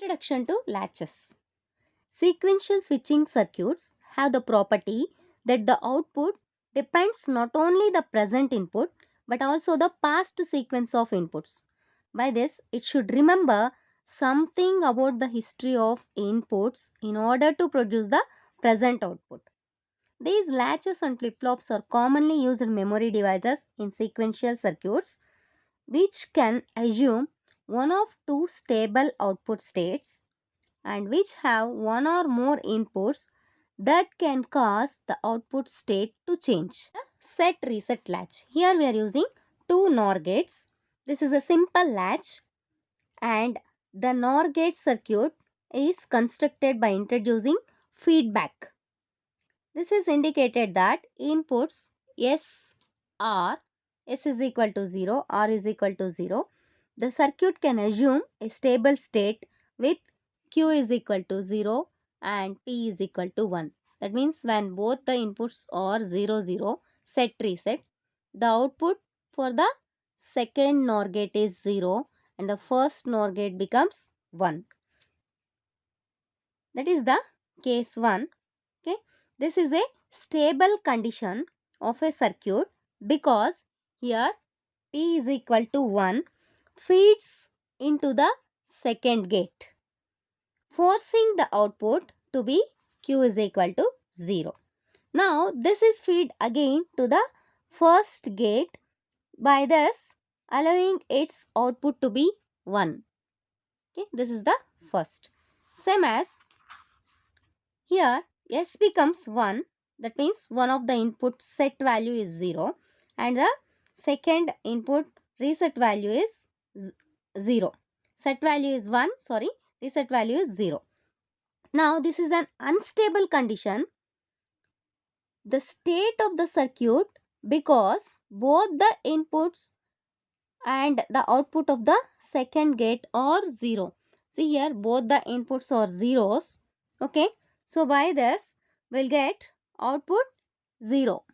Introduction to latches. Sequential switching circuits have the property that the output depends not only the present input but also the past sequence of inputs. By this, it should remember something about the history of inputs in order to produce the present output. These latches and flip-flops are commonly used in memory devices in sequential circuits which can assume one of two stable output states and which have one or more inputs that can cause the output state to change. Set reset latch. Here we are using two NOR gates. This is a simple latch and the NOR gate circuit is constructed by introducing feedback. This is indicated that inputs S R S is equal to 0, R is equal to 0. The circuit can assume a stable state with Q is equal to 0 and P is equal to 1. That means when both the inputs are 0, 0, set reset, the output for the second NOR gate is 0 and the first NOR gate becomes 1. That is the case 1. Okay, this is a stable condition of a circuit because here P is equal to 1 feeds into the second gate, forcing the output to be Q is equal to 0. Now this is feed again to the first gate, by this allowing its output to be 1. Okay, this is the first. Same as here S becomes 1, that means one of the input set value is 0 and the second input reset value is 0. Set value is 1, sorry, reset value is 0. Now this is an unstable condition, the state of the circuit, because both the inputs and the output of the second gate are 0. See here both the inputs are zeros. Okay. So by this we'll get output 0.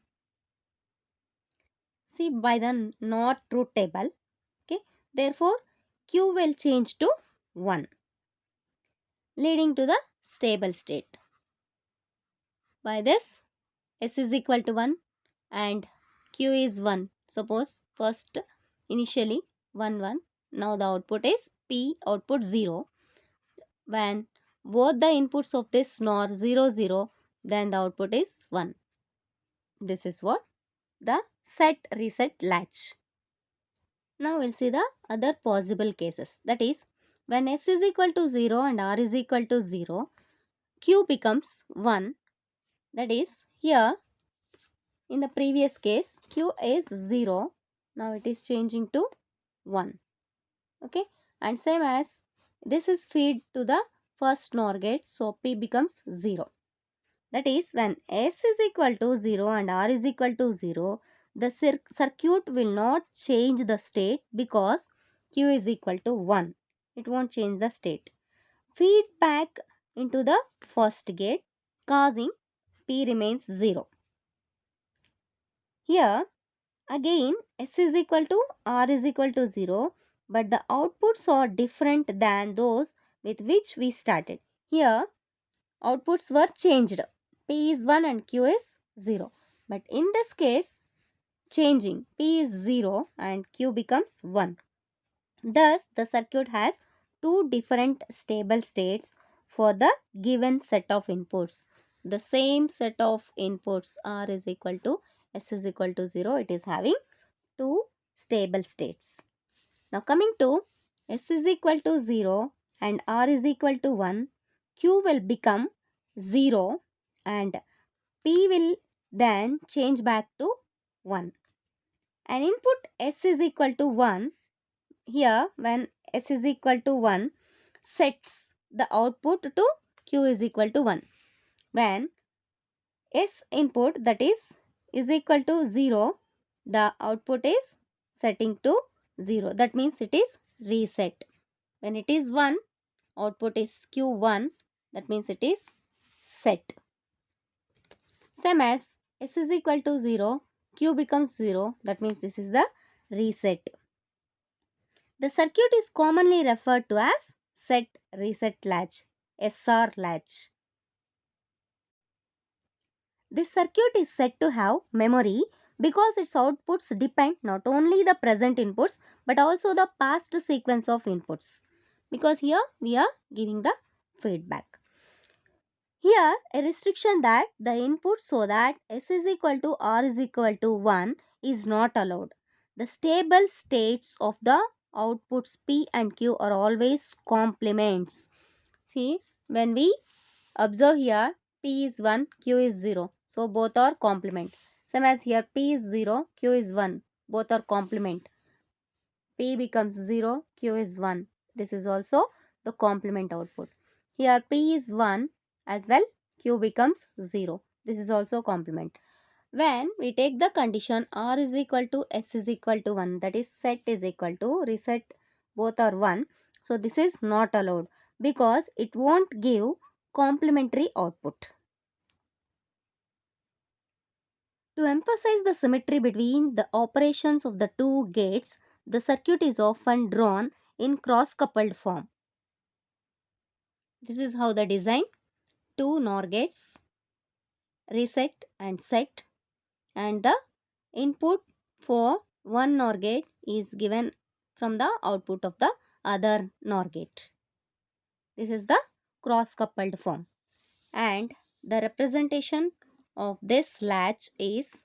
See by the not truth table. Okay. Therefore Q will change to 1, leading to the stable state. By this S is equal to 1 and Q is 1. Suppose first initially 1 1. Now the output is P output 0. When both the inputs of this NOR 0 0, then the output is 1. This is what the set reset latch. Now we'll see the other possible cases. That is when S is equal to 0 and R is equal to 0, Q becomes 1. That is here in the previous case Q is 0. Now it is changing to 1. Okay, and same as this is feed to the first NOR gate, so P becomes 0. That is when S is equal to 0 and R is equal to 0, the circuit will not change the state because Q is equal to 1. It won't change the state. Feedback into the first gate causing P remains 0. Here again S is equal to R is equal to 0, but the outputs are different than those with which we started. Here outputs were changed. P is 1 and Q is 0. But in this case, changing P is 0 and Q becomes 1. Thus, the circuit has two different stable states for the given set of inputs. The same set of inputs R is equal to S is equal to 0. It is having two stable states. Now coming to S is equal to 0 and R is equal to 1, Q will become 0 and P will then change back to 1. An input S is equal to 1, here when S is equal to 1 sets the output to Q is equal to 1. When S input that is equal to 0, the output is setting to 0. That means it is reset. When it is 1, output is Q1. That means it is set. Same as S is equal to 0, Q becomes 0. That means this is the reset. The circuit is commonly referred to as set reset latch, SR latch. This circuit is said to have memory because its outputs depend not only the present inputs but also the past sequence of inputs. Because here we are giving the feedback. Here a restriction that the input so that S is equal to R is equal to 1 is not allowed. The stable states of the outputs P and Q are always complements. See, when we observe here, P is 1, Q is 0. So both are complement. Same as here, P is 0, Q is 1. Both are complement. P becomes 0, Q is 1. This is also the complement output. Here P is 1 as well, Q becomes 0. This is also complement. When we take the condition R is equal to S is equal to 1, that is set is equal to reset, both are 1. So this is not allowed because it won't give complementary output. To emphasize the symmetry between the operations of the two gates, the circuit is often drawn in cross-coupled form. This is how the design: two NOR gates, reset and set, and the input for one NOR gate is given from the output of the other NOR gate. This is the cross-coupled form, and the representation of this latch is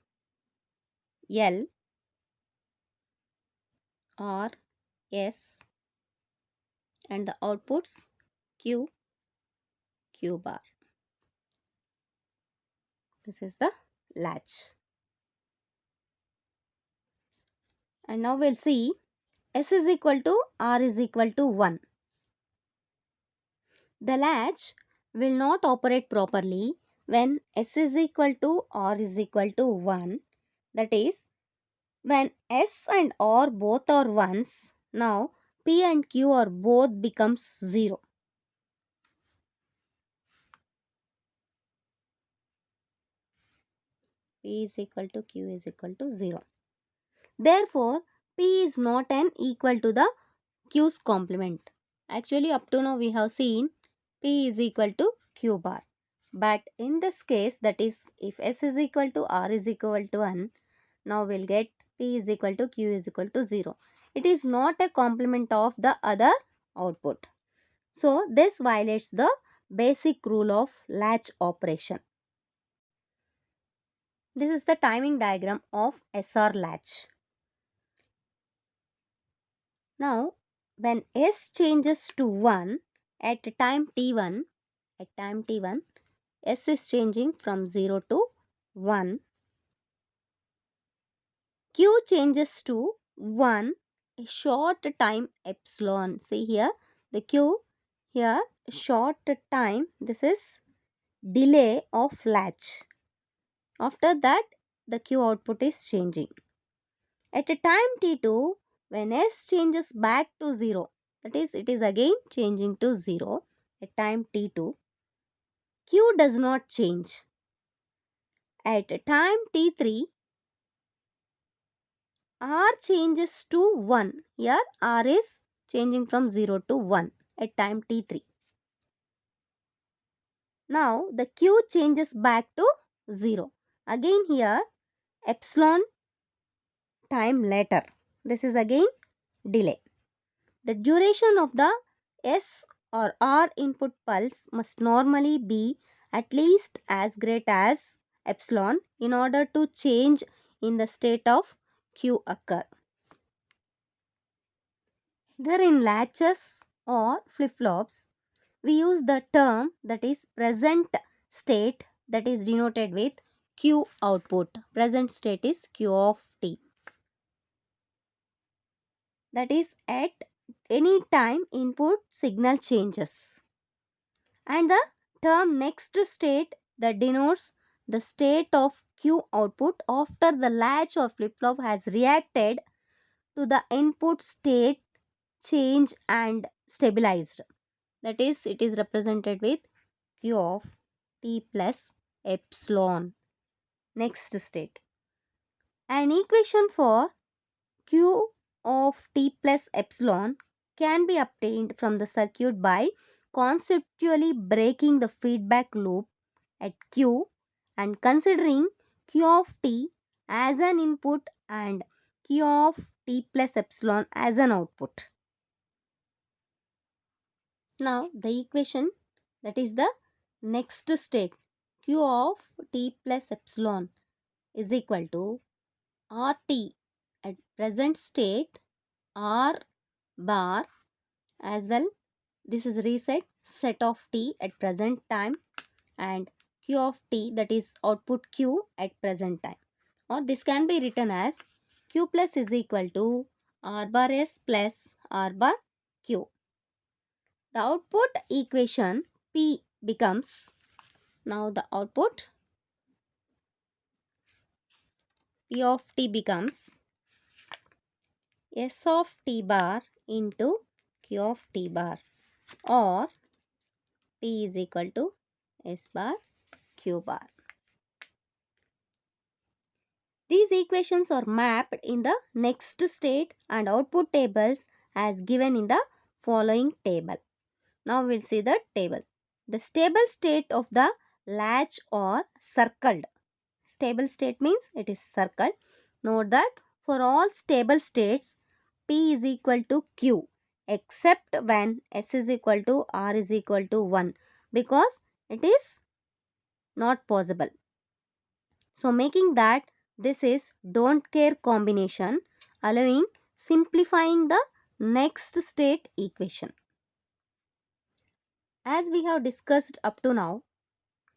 L, R, S, and the outputs Q, Q bar. This is the latch. And now we'll see S is equal to R is equal to 1. The latch will not operate properly when S is equal to R is equal to 1. That is, when S and R both are 1s, now P and Q are both becomes 0. P is equal to Q is equal to 0. Therefore, P is not an equal to the Q's complement. Actually, up to now we have seen P is equal to Q bar. But in this case, that is, if S is equal to R is equal to 1, now we'll get P is equal to Q is equal to 0. It is not a complement of the other output. So, this violates the basic rule of latch operation. This is the timing diagram of SR latch. Now, when S changes to 1 at time t1, S is changing from 0 to 1. Q changes to 1 a short time epsilon. See here, the Q here short time, this is delay of latch. After that, the Q output is changing. At a time t2, when S changes back to 0, that is, it is again changing to 0 at time t2, Q does not change. At time t3, R changes to 1. Here R is changing from 0 to 1 at time t3. Now the Q changes back to 0. Again here epsilon time later. This is again delay. The duration of the S or R input pulse must normally be at least as great as epsilon in order to change in the state of Q occur. Either in latches or flip-flops, we use the term that is present state, that is denoted with Q output. Present state is Q of t. That is at any time input signal changes. And the term next state that denotes the state of Q output after the latch or flip-flop has reacted to the input state change and stabilized. That is, it is represented with Q of t plus epsilon. Next state. An equation for Q of t plus epsilon can be obtained from the circuit by conceptually breaking the feedback loop at Q and considering Q of t as an input and Q of t plus epsilon as an output. Now the equation, that is the next state, Q of t plus epsilon is equal to RT at present state R bar as well. This is reset set of t at present time and Q of t, that is output Q at present time. Or this can be written as Q plus is equal to R bar S plus R bar Q. The output equation P becomes, now the output P of t becomes S of t bar into Q of t bar, or P is equal to S bar Q bar. These equations are mapped in the next state and output tables as given in the following table. Now we will see the table. The stable state of the latch are circled. Stable state means it is circled. Note that for all stable states, P is equal to Q except when S is equal to R is equal to 1, because it is not possible. So making that this is don't care combination, allowing simplifying the next state equation. As we have discussed up to now,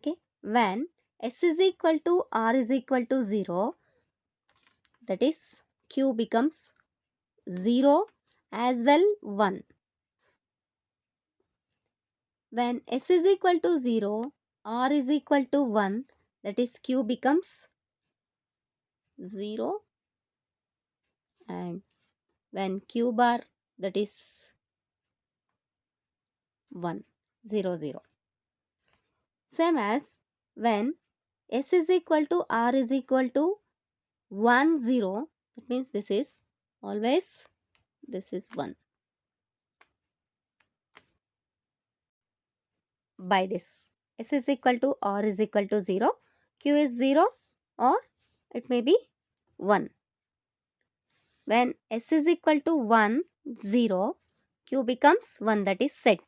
okay, when S is equal to R is equal to 0, that is Q becomes 0 as well 1. When S is equal to 0, R is equal to 1, that is Q becomes 0, and when Q bar, that is 1, 0, 0. Same as when S is equal to R is equal to 1, 0, that means this is always, this is 1. By this, S is equal to R is equal to 0, Q is 0, or it may be 1. When S is equal to 1, 0, Q becomes 1, that is set.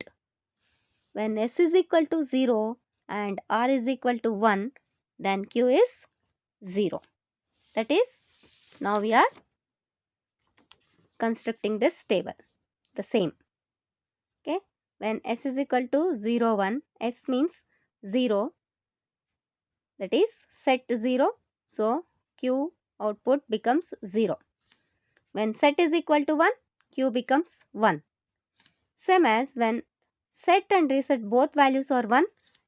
When S is equal to 0 and R is equal to 1, then Q is 0. That is, now we are constructing this table, the same. Okay, when S is equal to 0, 1, S means 0, that is set 0, so Q output becomes 0. When set is equal to 1, Q becomes 1. Same as when set and reset both values are 1,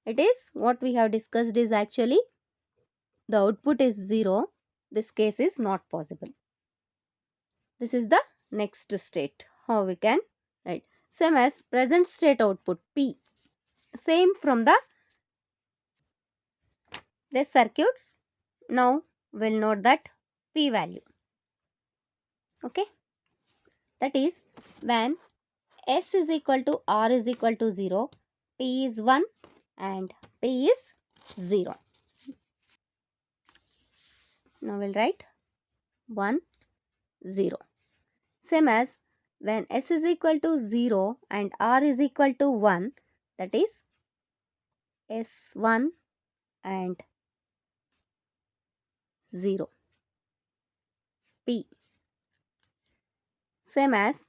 it is what we have discussed is actually the output is 0. This case is not possible. This is the next state. How we can write? Same as present state output P. Same from the circuits. Now we'll note that P value. Okay. That is when S is equal to R is equal to 0, P is 1 and P is 0. Now we'll write 1, 0. Same as when S is equal to 0 and R is equal to 1, that is S1 and 0. P. Same as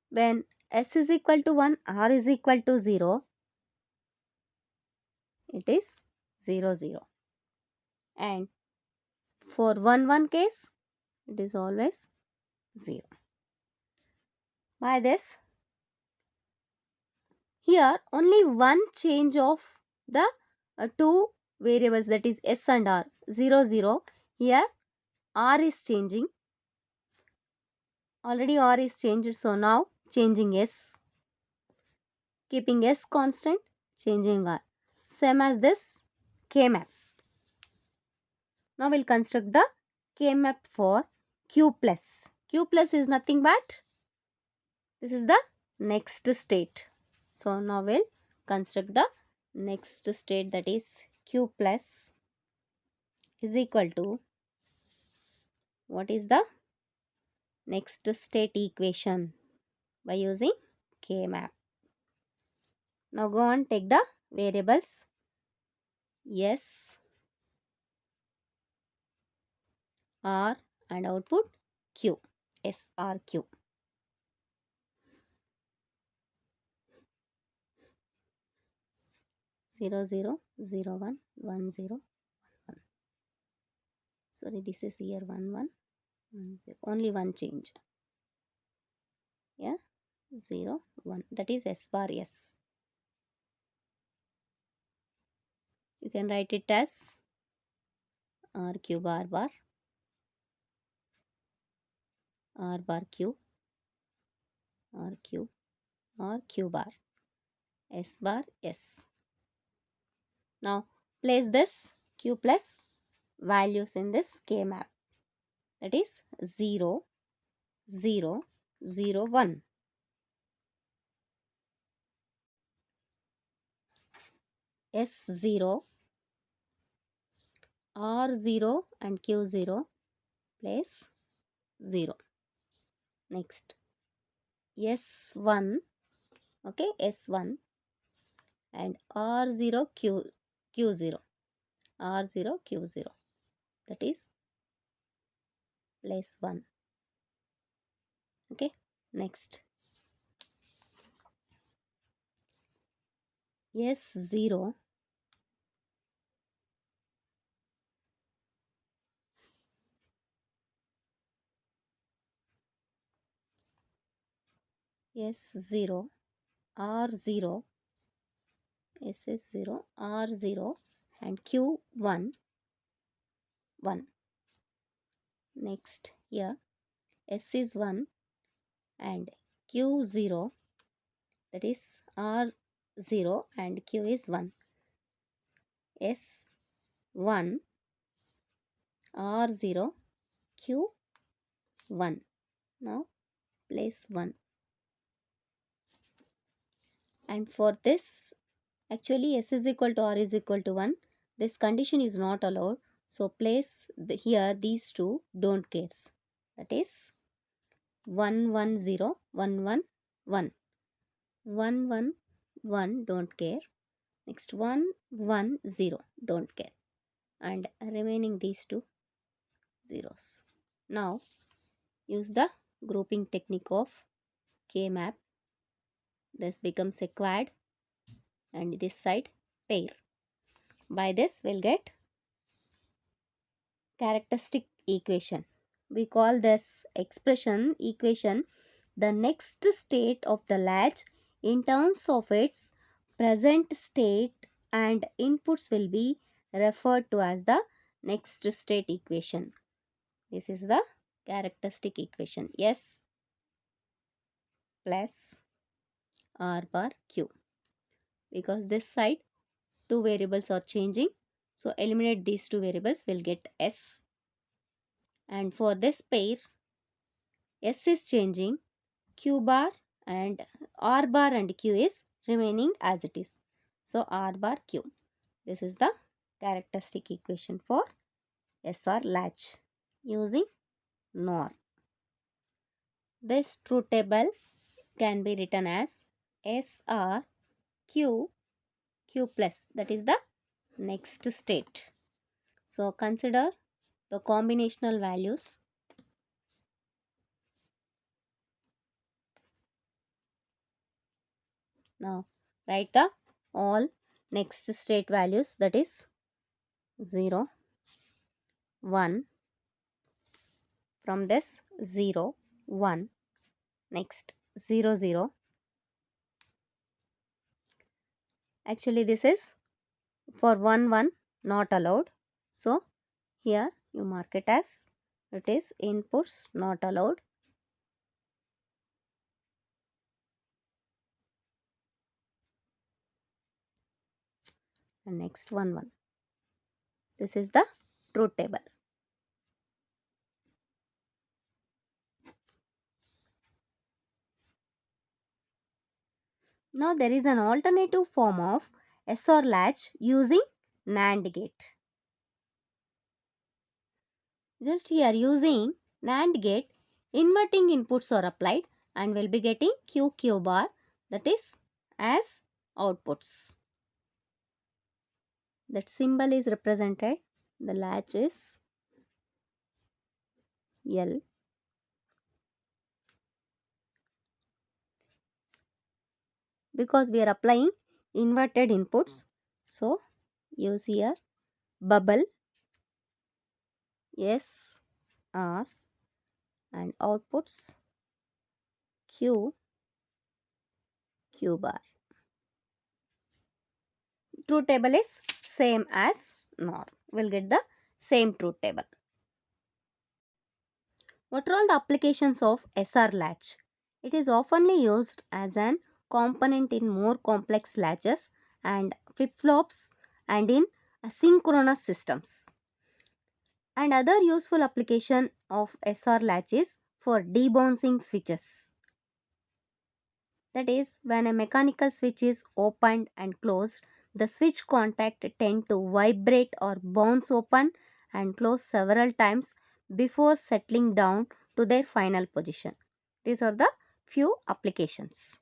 when S is equal to 1, R is equal to 0, it is 0, 0. And for 1, 1 case, it is always 0. By this, here only one change of the two variables, that is S and R, 0, 0. Here R is changing. Already R is changed, so now changing S. Keeping S constant, changing R. Same as this K-map. Now we'll construct the K-map for Q plus. Q plus is nothing but, this is the next state. So now we'll construct the next state, that is q plus is equal to, what is the next state equation, by using K map. Now go on, take the variables S, R and output Q. S, R, Q. 0, 0, 0, 1, 1, 0, 1. Sorry, this is here 1, 1, 1, 0. Only one change. Yeah, 0, 1. That is S bar S. You can write it as R Q bar bar, R bar Q, R Q, or Q bar, S bar S. Now place this Q plus values in this K map. That is 0, 0, 0, 1. S0, R0 and Q0 place 0. Next S1, okay, S1 and R0 Q0, R0 Q0, that is place 1. Okay, next S0, S0, R0, SS0, R0 and Q1, 1. Next here S is 1 and Q0, that is R0 and Q is 1. S1, R0, Q1. Now place 1. And for this, actually S is equal to R is equal to 1. This condition is not allowed. So place here these two don't cares. That is 1, 1, 0, 1, 1, 1. 1, 1, 1 don't care. Next 1, 1, 0 don't care. And remaining these two zeros. Now use the grouping technique of K map. This becomes a quad and this side pair. By this we'll get characteristic equation. We call this equation the next state of the latch in terms of its present state, and inputs will be referred to as the next state equation. This is the characteristic equation. S plus R bar Q. Because this side two variables are changing, so eliminate these two variables, will get S. And for this pair, S is changing, Q bar and R bar and Q is remaining as it is. So R bar Q. This is the characteristic equation for SR latch using NOR. This truth table can be written as SR Q plus, that is the next state. So consider the combinational values. Now write the all next state values, that is 0, 1, from this 0, 1, next 0, 0. Actually this is for 1, 1 not allowed. So here you mark it as it is inputs not allowed. And next 1, 1. This is the truth table. Now there is an alternative form of SR latch using NAND gate. Just here using NAND gate, inverting inputs are applied and we'll be getting QQ bar, that is as outputs. That symbol is represented. The latch is L. Because we are applying inverted inputs, so use here bubble S R and outputs Q Q bar. Truth table is same as NOR. We'll get the same truth table. What are all the applications of SR latch? It is often used as an component in more complex latches and flip-flops and in asynchronous systems. And other useful application of SR latch is for debouncing switches. That is, when a mechanical switch is opened and closed, the switch contact tend to vibrate or bounce open and close several times before settling down to their final position. These are the few applications.